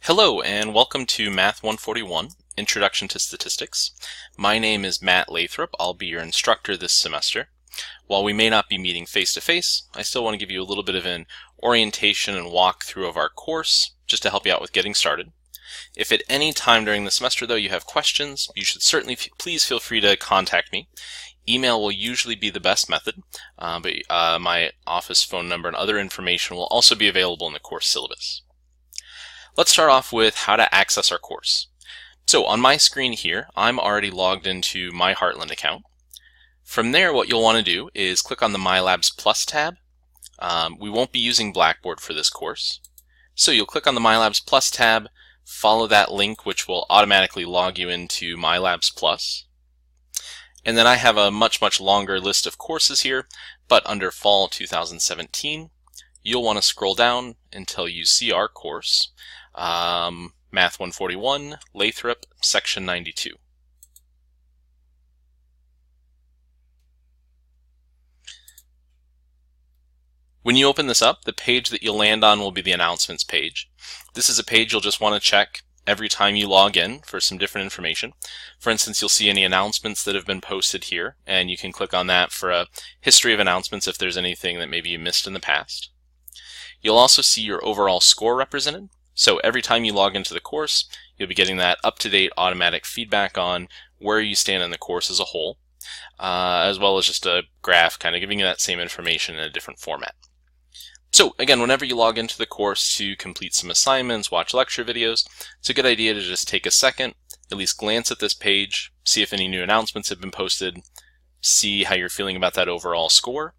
Hello and welcome to Math 141, Introduction to Statistics. My name is Matt Lathrop. I'll be your instructor this semester. While we may not be meeting face-to-face, I still want to give you a little bit of an orientation and walkthrough of our course, just to help you out with getting started. If at any time during the semester, though, you have questions, you should certainly please feel free to contact me. Email will usually be the best method, but my office phone number and other information will also be available in the course syllabus. Let's start off with how to access our course. So on my screen here, I'm already logged into my Heartland account. From there, what you'll want to do is click on the MyLabs Plus tab. We won't be using Blackboard for this course. So you'll click on the MyLabs Plus tab, follow that link which will automatically log you into MyLabs Plus. And then I have a much longer list of courses here, but under Fall 2017, you'll want to scroll down until you see our course. Math 141, Lathrop, Section 92. When you open this up, the page that you'll land on will be the announcements page. This is a page you'll just want to check every time you log in for some different information. For instance, you'll see any announcements that have been posted here, and you can click on that for a history of announcements if there's anything that maybe you missed in the past. You'll also see your overall score represented. So every time you log into the course, you'll be getting that up-to-date automatic feedback on where you stand in the course as a whole, as well as just a graph kind of giving you that same information in a different format. So again, whenever you log into the course to complete some assignments, watch lecture videos, it's a good idea to just take a second, at least glance at this page, see if any new announcements have been posted, see how you're feeling about that overall score.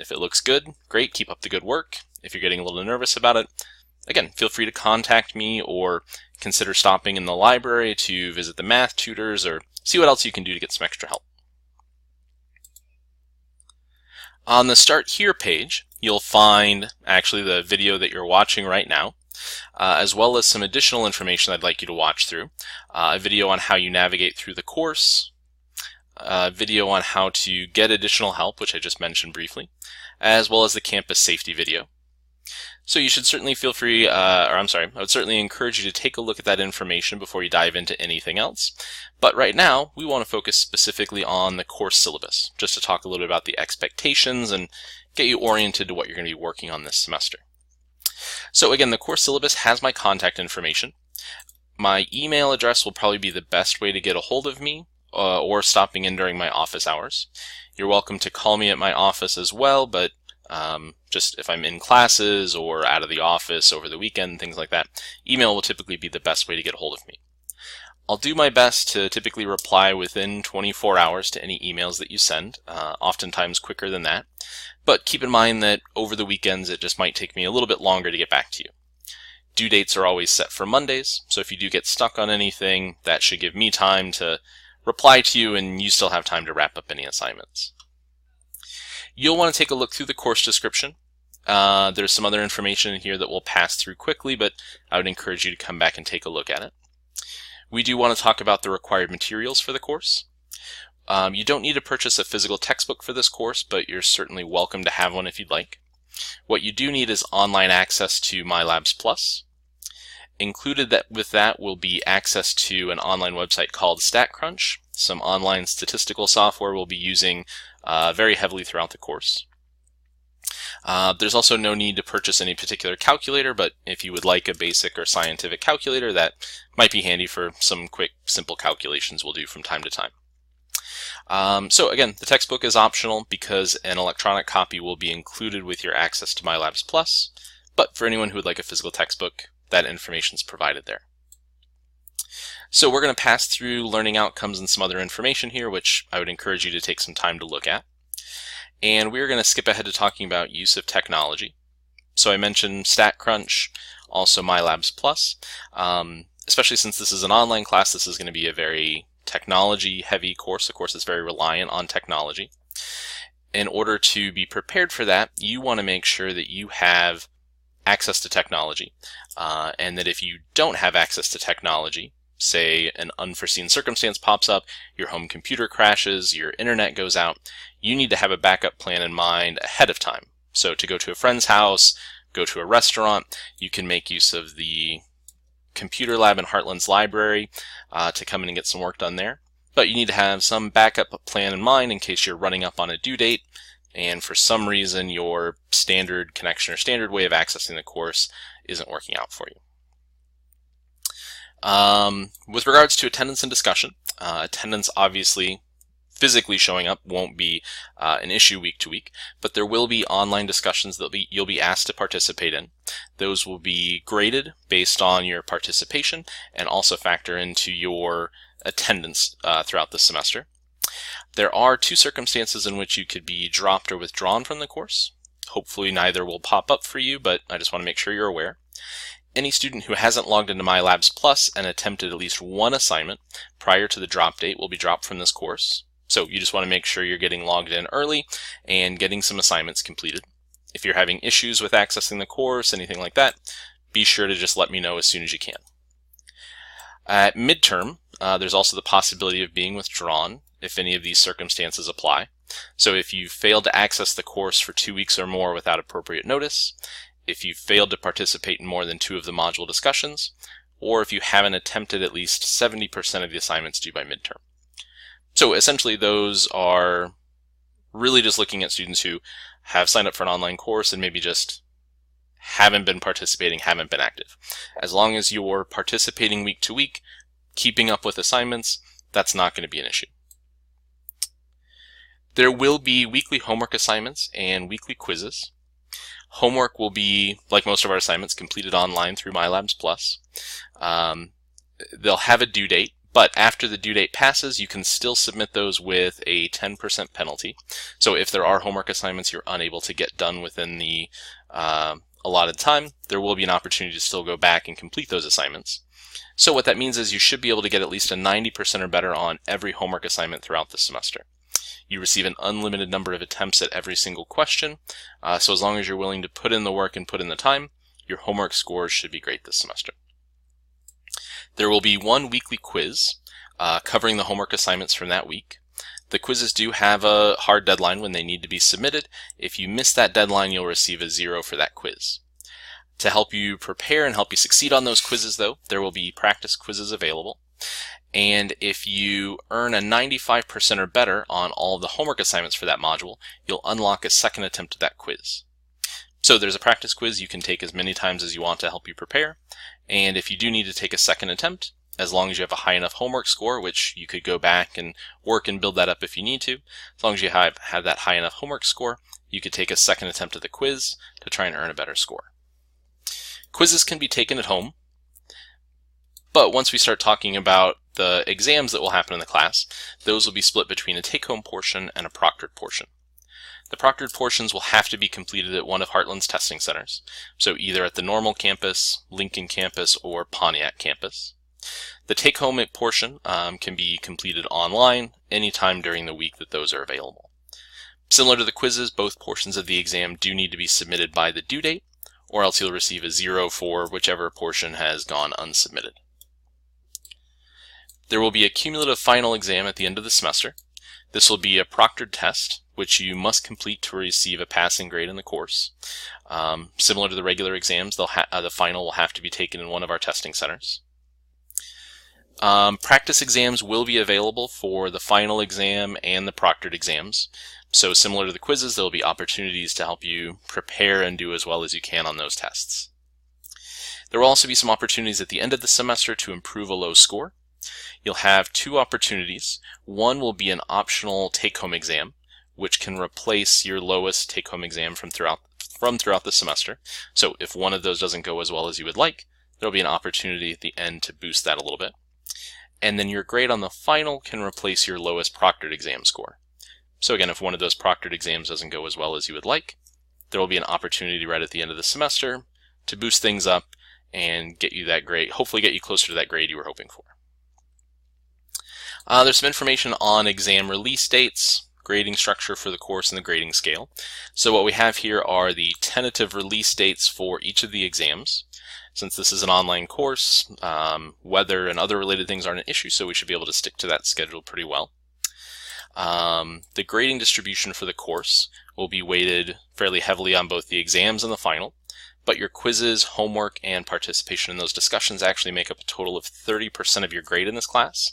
If it looks good, great, keep up the good work. If you're getting a little nervous about it, again, feel free to contact me or consider stopping in the library to visit the math tutors or see what else you can do to get some extra help. On the Start Here page, you'll find actually the video that you're watching right now, as well as some additional information I'd like you to watch through. A video on how you navigate through the course, a video on how to get additional help, which I just mentioned briefly, as well as the campus safety video. So you should certainly feel free, I would certainly encourage you to take a look at that information before you dive into anything else. But right now, we want to focus specifically on the course syllabus, just to talk a little bit about the expectations and get you oriented to what you're going to be working on this semester. So again, the course syllabus has my contact information. My email address will probably be the best way to get a hold of me, or stopping in during my office hours. You're welcome to call me at my office as well, but just if I'm in classes or out of the office over the weekend, things like that, email will typically be the best way to get a hold of me. I'll do my best to typically reply within 24 hours to any emails that you send, oftentimes quicker than that. But keep in mind that over the weekends it just might take me a little bit longer to get back to you. Due dates are always set for Mondays, so if you do get stuck on anything, that should give me time to reply to you and you still have time to wrap up any assignments. You'll want to take a look through the course description. There's some other information in here that we'll pass through quickly, but I would encourage you to come back and take a look at it. We do want to talk about the required materials for the course. You don't need to purchase a physical textbook for this course, but you're certainly welcome to have one if you'd like. What you do need is online access to MyLabs Plus. Included with that will be access to an online website called StatCrunch, some online statistical software we'll be using very heavily throughout the course. There's also no need to purchase any particular calculator, but if you would like a basic or scientific calculator, that might be handy for some quick, simple calculations we'll do from time to time. So again, the textbook is optional because an electronic copy will be included with your access to MyLabs Plus, but for anyone who would like a physical textbook, that information is provided there. So we're going to pass through learning outcomes and some other information here, which I would encourage you to take some time to look at. And we're going to skip ahead to talking about use of technology. So I mentioned StatCrunch, also MyLabs Plus. Especially since this is an online class, this is going to be a very technology-heavy course. The course is very reliant on technology. In order to be prepared for that, you want to make sure that you have access to technology, and that if you don't have access to technology, say an unforeseen circumstance pops up, your home computer crashes, your internet goes out, you need to have a backup plan in mind ahead of time. So to go to a friend's house, go to a restaurant, you can make use of the computer lab in Heartland's library to come in and get some work done there. But you need to have some backup plan in mind in case you're running up on a due date and for some reason your standard connection or standard way of accessing the course isn't working out for you. With regards to attendance and discussion, attendance obviously physically showing up won't be an issue week to week, but there will be online discussions that you'll be asked to participate in. Those will be graded based on your participation and also factor into your attendance throughout the semester. There are two circumstances in which you could be dropped or withdrawn from the course. Hopefully neither will pop up for you, but I just want to make sure you're aware. Any student who hasn't logged into MyLabs Plus and attempted at least one assignment prior to the drop date will be dropped from this course. So you just want to make sure you're getting logged in early and getting some assignments completed. If you're having issues with accessing the course, anything like that, be sure to just let me know as soon as you can. At midterm, there's also the possibility of being withdrawn if any of these circumstances apply. So if you failed to access the course for 2 weeks or more without appropriate notice, if you failed to participate in more than 2 of the module discussions, or if you haven't attempted at least 70% of the assignments due by midterm. So essentially those are really just looking at students who have signed up for an online course and maybe just haven't been participating, haven't been active. As long as you're participating week to week, keeping up with assignments, that's not going to be an issue. There will be weekly homework assignments and weekly quizzes. Homework will be, like most of our assignments, completed online through MyLabs Plus. They'll have a due date, but after the due date passes, you can still submit those with a 10% penalty. So if there are homework assignments you're unable to get done within the allotted time, there will be an opportunity to still go back and complete those assignments. So what that means is you should be able to get at least a 90% or better on every homework assignment throughout the semester. You receive an unlimited number of attempts at every single question, so as long as you're willing to put in the work and put in the time, your homework scores should be great this semester. There will be one weekly quiz covering the homework assignments from that week. The quizzes do have a hard deadline when they need to be submitted. If you miss that deadline, you'll receive a 0 for that quiz. To help you prepare and help you succeed on those quizzes, though, there will be practice quizzes available. And if you earn a 95% or better on all of the homework assignments for that module, you'll unlock a second attempt at that quiz. So there's a practice quiz you can take as many times as you want to help you prepare. And if you do need to take a second attempt, as long as you have a high enough homework score, which you could go back and work and build that up if you need to, as long as you have that high enough homework score, you could take a second attempt at the quiz to try and earn a better score. Quizzes can be taken at home, but once we start talking about the exams that will happen in the class, those will be split between a take-home portion and a proctored portion. The proctored portions will have to be completed at one of Heartland's testing centers, so either at the Normal campus, Lincoln campus, or Pontiac campus. The take-home portion can be completed online anytime during the week that those are available. Similar to the quizzes, both portions of the exam do need to be submitted by the due date, or else you'll receive a 0 for whichever portion has gone unsubmitted. There will be a cumulative final exam at the end of the semester. This will be a proctored test, which you must complete to receive a passing grade in the course. Similar to the regular exams, the final will have to be taken in one of our testing centers. Practice exams will be available for the final exam and the proctored exams. So similar to the quizzes, there will be opportunities to help you prepare and do as well as you can on those tests. There will also be some opportunities at the end of the semester to improve a low score. You'll have 2 opportunities. One will be an optional take-home exam, which can replace your lowest take-home exam from throughout the semester. So if one of those doesn't go as well as you would like, there'll be an opportunity at the end to boost that a little bit. And then your grade on the final can replace your lowest proctored exam score. So again, if one of those proctored exams doesn't go as well as you would like, there will be an opportunity right at the end of the semester to boost things up and get you that grade, hopefully get you closer to that grade you were hoping for. There's some information on exam release dates, grading structure for the course, and the grading scale. So what we have here are the tentative release dates for each of the exams. Since this is an online course, weather and other related things aren't an issue, so we should be able to stick to that schedule pretty well. The grading distribution for the course will be weighted fairly heavily on both the exams and the final, but your quizzes, homework, and participation in those discussions actually make up a total of 30% of your grade in this class.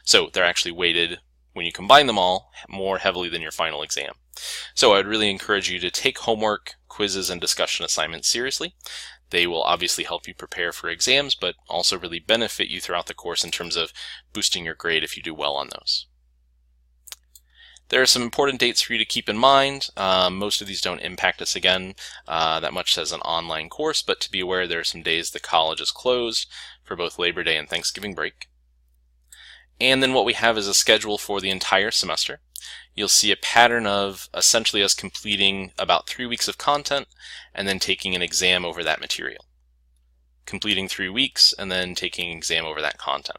So they're actually weighted, when you combine them all, more heavily than your final exam. So I would really encourage you to take homework, quizzes, and discussion assignments seriously. They will obviously help you prepare for exams, but also really benefit you throughout the course in terms of boosting your grade if you do well on those. There are some important dates for you to keep in mind. Most of these don't impact us again that much as an online course, but to be aware there are some days the college is closed for both Labor Day and Thanksgiving break. And then what we have is a schedule for the entire semester. You'll see a pattern of essentially us completing about 3 weeks of content and then taking an exam over that material. Completing 3 weeks and then taking an exam over that content.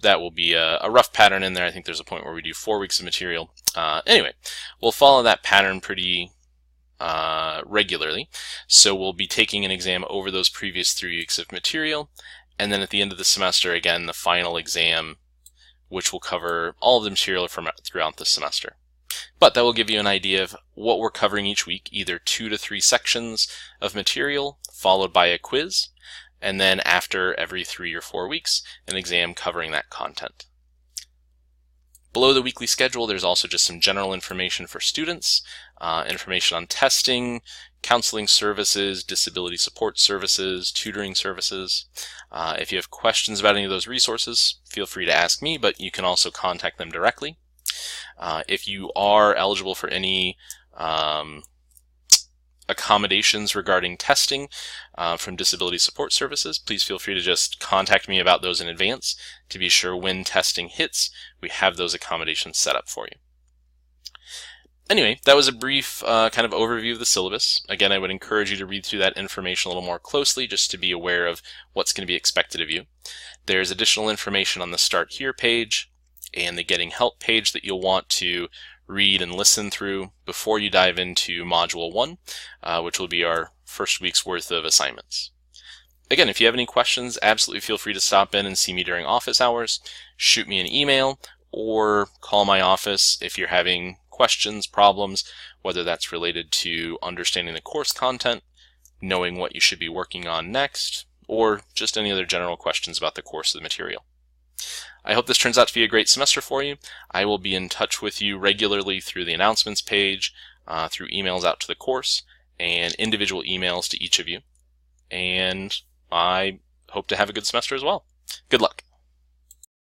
That will be a rough pattern in there. I think there's a point where we do 4 weeks of material. Anyway, we'll follow that pattern pretty regularly. So we'll be taking an exam over those previous 3 weeks of material, and then at the end of the semester, again, the final exam, which will cover all of the material from throughout the semester. But that will give you an idea of what we're covering each week, either 2 to 3 sections of material, followed by a quiz, and then after every 3 or 4 weeks, an exam covering that content. Below the weekly schedule, there's also just some general information for students, information on testing, counseling services, disability support services, tutoring services. If you have questions about any of those resources, feel free to ask me, but you can also contact them directly. If you are eligible for any accommodations regarding testing from disability support services, please feel free to just contact me about those in advance to be sure when testing hits, we have those accommodations set up for you. Anyway, that was a brief kind of overview of the syllabus. Again, I would encourage you to read through that information a little more closely just to be aware of what's going to be expected of you. There's additional information on the Start Here page and the Getting Help page that you'll want to read and listen through before you dive into Module 1, which will be our first week's worth of assignments. Again, if you have any questions, absolutely feel free to stop in and see me during office hours, shoot me an email, or call my office if you're having questions, problems, whether that's related to understanding the course content, knowing what you should be working on next, or just any other general questions about the course of the material. I hope this turns out to be a great semester for you. I will be in touch with you regularly through the announcements page, through emails out to the course, and individual emails to each of you. And I hope to have a good semester as well. Good luck.